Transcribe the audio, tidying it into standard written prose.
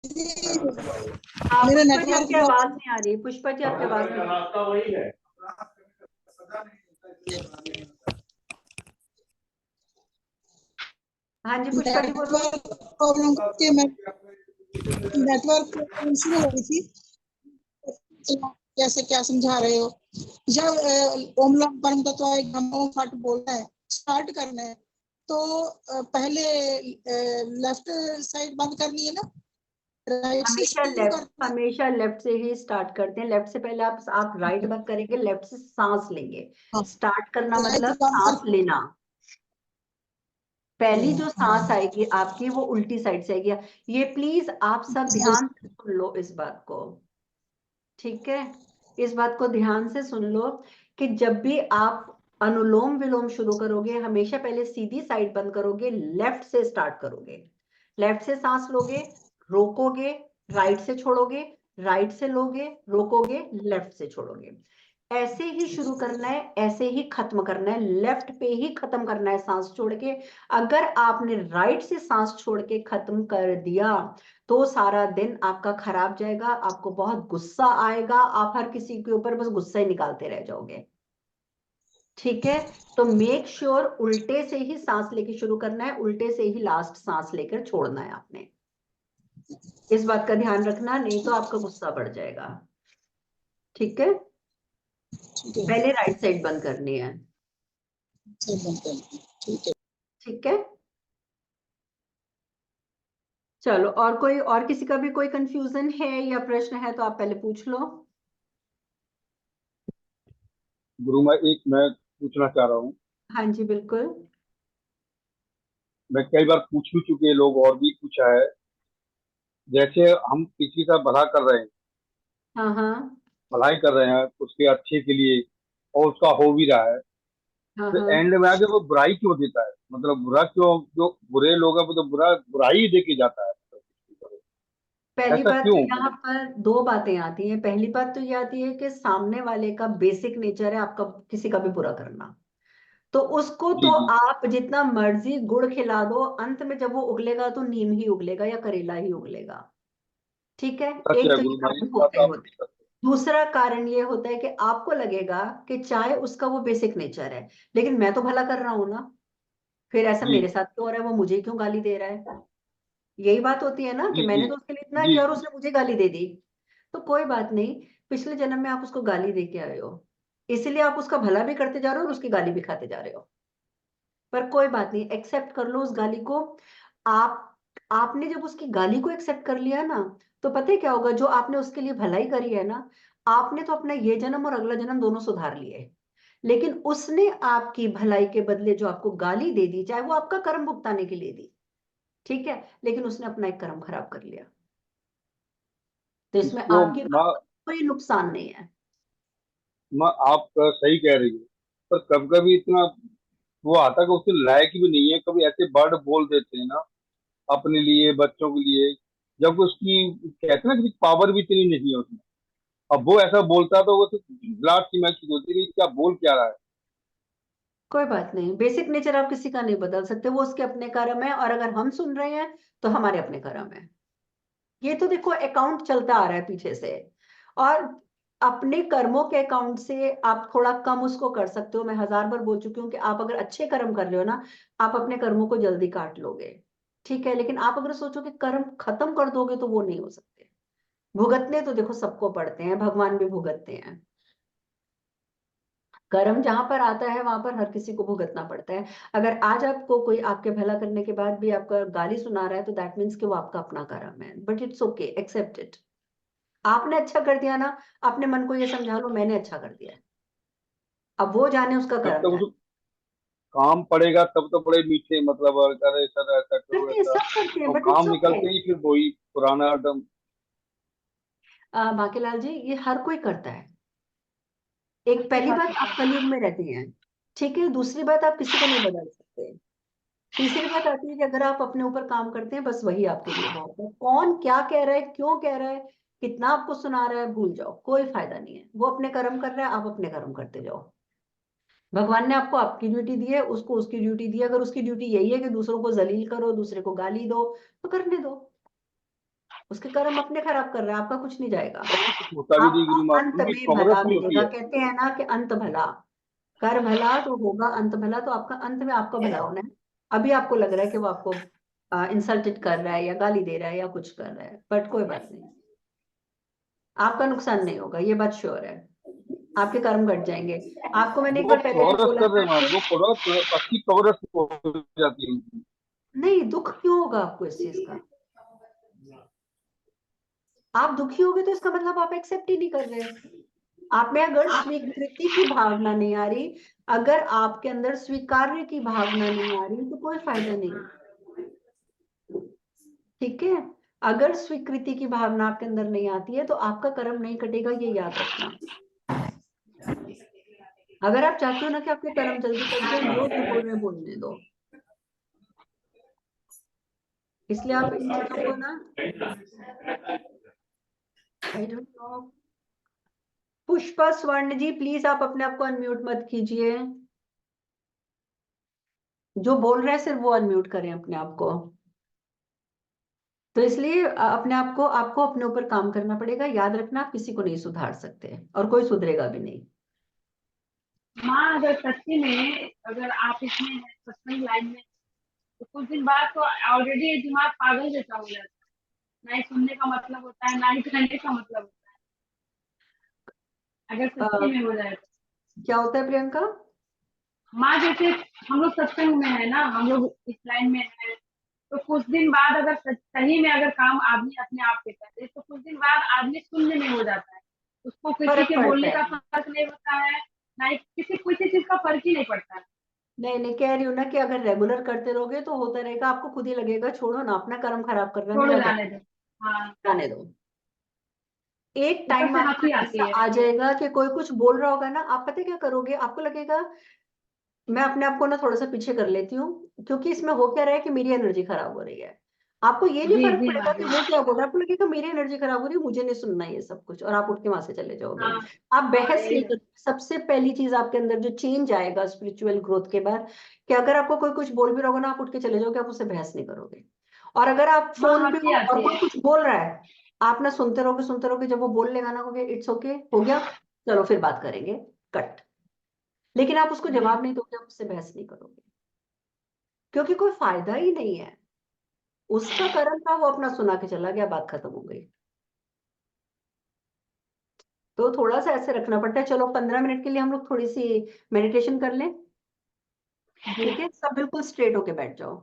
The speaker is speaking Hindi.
हाँ मेरा पुष्पा जी, नेटवर्क आपकी आवाज नहीं आ रही। पुष्पा जी, आपकी आवाज नहीं आ रही। हाँ जी पुष्पा जी बोलो। नेटवर्क प्रॉब्लम के मैं नेटवर्क इशू हो रही थी। कैसे क्या समझा रहे हो? जब ओम लम परम तत्व एक ब्रह्मो फट बोलना है, स्टार्ट करना है, तो पहले लेफ्ट साइड बंद करनी है ना, राइट से शुरू करना है? हमेशा लेफ्ट से ही स्टार्ट करते हैं। लेफ्ट से पहले आप राइट बंद करेंगे, लेफ्ट से सांस लेंगे। हाँ, स्टार्ट करना राइट मतलब बंद सांस कर। लेना। पहली जो सांस आएगी आपकी वो उल्टी साइड से आएगी। ये प्लीज आप सब ध्यान से सुन लो इस बात को, ठीक है? इस बात को ध्यान से सुन लो कि जब भी आप अनुलोम विलोम शुरू करोगे, हमेशा पहले सीधी साइड बंद करोगे, लेफ्ट से स्टार्ट करोगे। लेफ्ट से सांस लोगे, रोकोगे, राइट से छोड़ोगे, राइट से लोगे, रोकोगे, लेफ्ट से छोड़ोगे। ऐसे ही शुरू करना है, ऐसे ही खत्म करना है, लेफ्ट पे ही खत्म करना है सांस छोड़ के। अगर आपने राइट से सांस छोड़ के खत्म कर दिया तो सारा दिन आपका खराब जाएगा, आपको बहुत गुस्सा आएगा, आप हर किसी के ऊपर बस गुस्सा ही निकालते रह जाओगे, ठीक है? तो मेक श्योर उल्टे से ही सांस लेके शुरू करना है, उल्टे से ही लास्ट सांस लेकर छोड़ना है आपने। इस बात का ध्यान रखना, नहीं तो आपका गुस्सा बढ़ जाएगा, ठीक है? पहले राइट साइड बंद करनी है, ठीक है। ठीक है? चलो, और किसी का भी कोई कंफ्यूजन है या प्रश्न है तो आप पहले पूछ लो। गुरु मैं पूछना चाह रहा हूँ। हाँ जी बिल्कुल। मैं कई बार पूछ भी चुके, लोग और भी पूछा है। जैसे हम किसी का भला कर रहे हैं, हाँ हाँ भलाई कर रहे हैं उसके अच्छे के लिए, और उसका हो भी रहा है, हाँ तो हाँ। एंड में आके वो बुराई क्यों देता है? मतलब बुरा क्यों? जो बुरे लोग हैं वो तो बुराई ही दे के जाता है। पहली ऐसा बात तो क्यों? यहाँ पर दो बातें आती हैं। पहली बात तो ये आती है कि सामने वाले का बेसिक नेचर है आपका किसी का भी बुरा करना। तो उसको जी तो जी। आप जितना मर्जी गुड़ खिला दो, अंत में जब वो उगलेगा तो नीम ही उगलेगा या करेला ही उगलेगा, ठीक है? सच एक है तो ये गुरु भाई, कारण इस बात होता ही होता आपकी है। सच है। दूसरा कारण ये होता है कि आपको लगेगा कि चाहे उसका वो बेसिक नेचर है, लेकिन मैं तो भला कर रहा हूं ना, फिर ऐसा जी मेरे साथ क्यों हो रहा है, वो मुझे क्यों गाली दे रहा है? यही बात होती है ना कि जी जी मैंने तो उसके लिए इतना जी किया और जी। उसने मुझे गाली दे दी। तो कोई बात नहीं, पिछले जन्म में आप उसको गाली दे के आए हो, इसलिए आप उसका भला भी करते जा रहे हो और उसकी गाली भी खाते जा रहे हो। पर कोई बात नहीं, एक्सेप्ट कर लो उस गाली को। आप आपने जब उसकी गाली को एक्सेप्ट कर लिया ना, तो पता है क्या होगा? जो आपने उसके लिए भलाई करी है ना, आपने तो अपना ये जन्म और अगला जन्म दोनों सुधार लिए। लेकिन उसने आपकी भलाई के बदले जो आपको गाली दे दी, चाहे वो आपका कर्म भुगताने के लिए दी, ठीक है, लेकिन उसने अपना एक कर्म खराब कर लिया। तो इसमें इसको आपकी कोई नुकसान नहीं है। आप सही कह रही हो, पर कभी कभी इतना वो आता है कि उसके लायक भी नहीं है। कभी ऐसे वर्ड बोल देते हैं ना अपने लिए, बच्चों के लिए, जब उसकी कहते हैं ना कि पावर भी इतनी नहीं है उसमें। अब वो ऐसा बोलता है तो वो तो लाट सी महसूस होती है कि क्या बोल क्या रहा है। कोई बात नहीं, बेसिक नेचर आप किसी का नहीं बदल सकते, वो उसके अपने कर्म है, और अगर हम सुन रहे हैं तो हमारे अपने कर्म है। ये तो देखो अकाउंट चलता आ रहा है पीछे से, और अपने कर्मों के अकाउंट से आप थोड़ा कम उसको कर सकते हो। मैं 1000 बार बोल चुकी हूँ कि आप अगर अच्छे कर्म कर रहे हो ना, आप अपने कर्मों को जल्दी काट लोगे, ठीक है? लेकिन आप अगर सोचो कि कर्म खत्म कर दोगे तो वो नहीं हो सकते। भुगतने तो देखो सबको पड़ते हैं, भगवान भी भुगतते हैं। कर्म जहां पर आता है वहां पर हर किसी को भुगतना पड़ता है। अगर आज आपको कोई आपके भला करने के बाद भी आपका गाली सुना रहा है तो दैट मीन्स कि वो आपका अपना कर्म है, but it's okay, accept it. आपने अच्छा कर दिया ना, अपने मन को ये समझा लो मैंने अच्छा कर दिया है। अब वो जाने उसका जब कर्म तक जाने। उसको काम पड़ेगा तब तो बड़े मीठे, मतलब अरे सर ऐसा करो करते हैं, ऐसा, सब करते हैं, और बट इट्स काम ओके। निकलते ही फिर वही पुराना आइटम। बाकीलाल जी, ये हर कोई करता है। एक पहली बात, आप कलयुग में रहते हैं, ठीक है? दूसरी बात, आप किसी को नहीं बदल सकते। तीसरी बात आती है कि अगर आप अपने ऊपर काम करते हैं, बस वही आपके लिए बहुत है। कौन क्या कह रहा है, क्यों कह रहा है, कितना आपको सुना रहा है, भूल जाओ, कोई फायदा नहीं है। वो अपने कर्म कर रहा है, आप अपने कर्म करते जाओ। भगवान ने आपको आपकी ड्यूटी दी है, उसको उसकी ड्यूटी दी है। अगर उसकी ड्यूटी यही है कि दूसरों को जलील करो, दूसरे को गाली दो, तो करने दो। उसके कर्म अपने खराब कर रहा है, आपका कुछ नहीं जाएगा। होता भी नहीं आपको गुरु माँ, अंत उनकी में प्रोग्रेस भला नहीं होती मिलेगा। है। कहते हैं ना कि अंत भला, कर भला तो होगा अंत भला। तो आपका अंत में आपका भला होना है। अभी आपको लग रहा है कि वो आपको इंसल्टेड कर रहा है या गाली दे रहा है या कुछ कर रहा है, बट कोई बात नहीं, आपका नुकसान नहीं होगा, ये बात श्योर है। आपके कर्म घट जाएंगे। आपको मैंने एक वो बार पहले भी प्रोग्रेस बोला कर रहे था हैं, कि वो प्रोग्रेस, अच्छी प्रोग्रेस हो जाती है उनकी। नहीं, दुख क्यों होगा आपको इस चीज का? आप दुखी होगे तो इसका मतलब आप एक्सेप्ट ही नहीं कर रहे। आप में अगर स्वीकृति की भावना नहीं आ रही, अगर आपके अंदर स्वीकार्य की भावना नहीं आ रही, तो कोई फायदा नहीं। ठीक है, अगर स्वीकृति की भावना आपके अंदर नहीं आती है तो आपका कर्म नहीं कटेगा, ये याद रखना। अगर आप चाहते हो ना कि आपके कर्म जल्दी कट जाए, जो बोल रहे हैं बोलने दो। इसलिए आप इन चीजों को ना, आई डोंट नो। पुष्पा स्वर्ण जी, प्लीज आप अपने आप को अनम्यूट मत कीजिए। जो बोल रहे हैं सिर्फ वो अनम्यूट करें अपने आप को। तो इसलिए अपने आप को, आपको अपने ऊपर काम करना पड़ेगा। याद रखना, आप किसी को नहीं सुधार सकते और कोई सुधरेगा भी नहीं। माँ अगर सच्ची में अगर आप इसमें हैं सत्संग लाइन में, तो कुछ दिन बाद तो ऑलरेडी दिमाग पागल जैसा हो जाता है। ना ही सुनने का मतलब होता है, ना ही करने का मतलब होता है, अगर सच्ची में हो जाए तो। क्या होता है प्रियंका? माँ जैसे हम लोग सत्संग में है ना, हम लोग इस लाइन में है, तो कुछ दिन बाद अगर सही में अगर काम आदमी अपने आप से करे, तो कुछ दिन बाद आदमी शून्य में हो जाता है। उसको किसी फर्क के पड़ता बोलने है। का फर्क नहीं होता है, ना ही किसी चीज का फर्क ही नहीं पड़ता है। नहीं नहीं, कह रही हूँ ना कि अगर रेगुलर करते रहोगे तो होता रहेगा, आपको खुद ही लगेगा छोड़ो ना, अपना कर्म खराब कर रहा है, छोड़ो मेरा जाने जाने दो। हाँ, दो। एक ऊपर टाइम से आपका हंसी ऐसा आती है। आ जाएगा कि कोई कुछ बोल रहा होगा ना, आप पता है क्या करोगे? आपको लगेगा, मैं अपने आप को ना थोड़ा सा पीछे कर लेती हूँ, क्योंकि इसमें हो क्या रहा है कि मेरी एनर्जी खराब हो रही है। आपको ये नहीं जी फर्क जी पड़ेगा हाँ कि जी। वो क्या बोल रहा है, आपको लगेगा मेरी एनर्जी खराब हो रही है, मुझे नहीं सुनना ये सब कुछ, और आप उठ के वहां से चले जाओगे। हाँ आप हाँ, बहस यही नहीं है। कर। सबसे पहली चीज आपके अंदर जो चेंज आएगा स्पिरिचुअल ग्रोथ के बाद, कि अगर आपको कोई कुछ बोल भी रहा होगा ना, आप उठ के चले जाओगे, आप उससे बहस नहीं करोगे। और अगर आप हाँ, फोन पे हंसी हो और आती कोई है। कुछ बोल रहा है, आप ना सुनते रहोगे, जब वो बोल लेगा ना, कहोगे इट्स ओके, हो गया, चलो फिर बात करेंगे, कट। लेकिन आप उसको जी जवाब नहीं दोगे, आप उससे बहस नहीं करोगे, क्योंकि कोई फायदा ही नहीं है। उसका कर्म था, वो अपना सुना के चला गया, बात खत्म हो गई। तो थोड़ा सा ऐसे रखना पड़ता है। चलो 15 मिनट के लिए हम लोग थोड़ी सी मेडिटेशन कर लें। ठीक है, सब बिल्कुल स्ट्रेट होके बैठ जाओ।